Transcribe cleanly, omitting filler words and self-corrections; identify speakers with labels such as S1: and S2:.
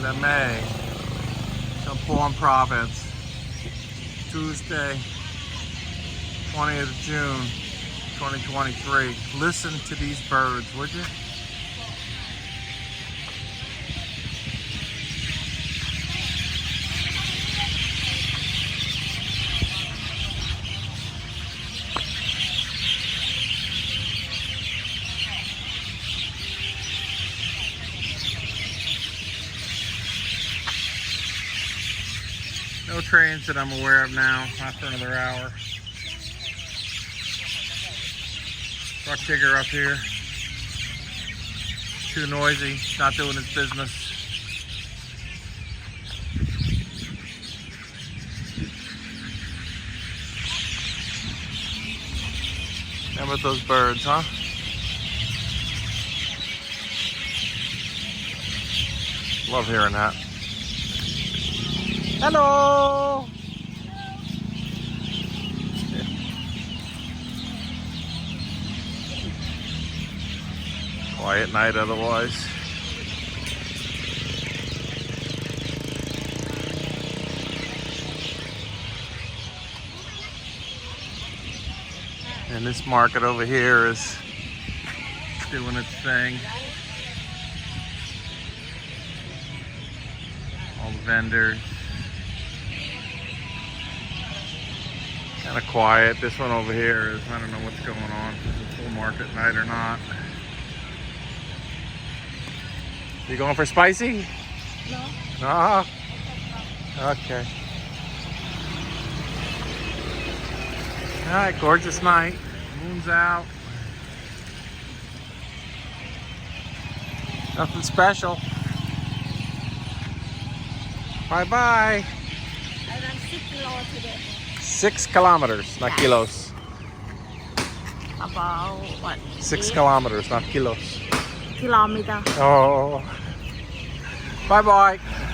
S1: Lamae, Chumphon province. Tuesday, 20th of June, 2023. Listen to these birds, would you? No trains that I'm aware of now, not for another hour. Truck digger up here. Too noisy, not doing his business. How about those birds, huh? Love hearing that. Hello! Quiet night otherwise. And this market over here is doing its thing. All the vendors. Kind of quiet. This one over here is, I don't know what's going on. If it's a full market night or not. You going for spicy?
S2: No.
S1: No? Okay. Alright, gorgeous night. Moon's out. Nothing special. Bye-bye.
S2: I ran 6 kilos today.
S1: 6 kilometers, not kilos.
S2: About what?
S1: 6
S2: 8
S1: kilometers, not kilos.
S2: kilometers.
S1: Oh. Bye-bye.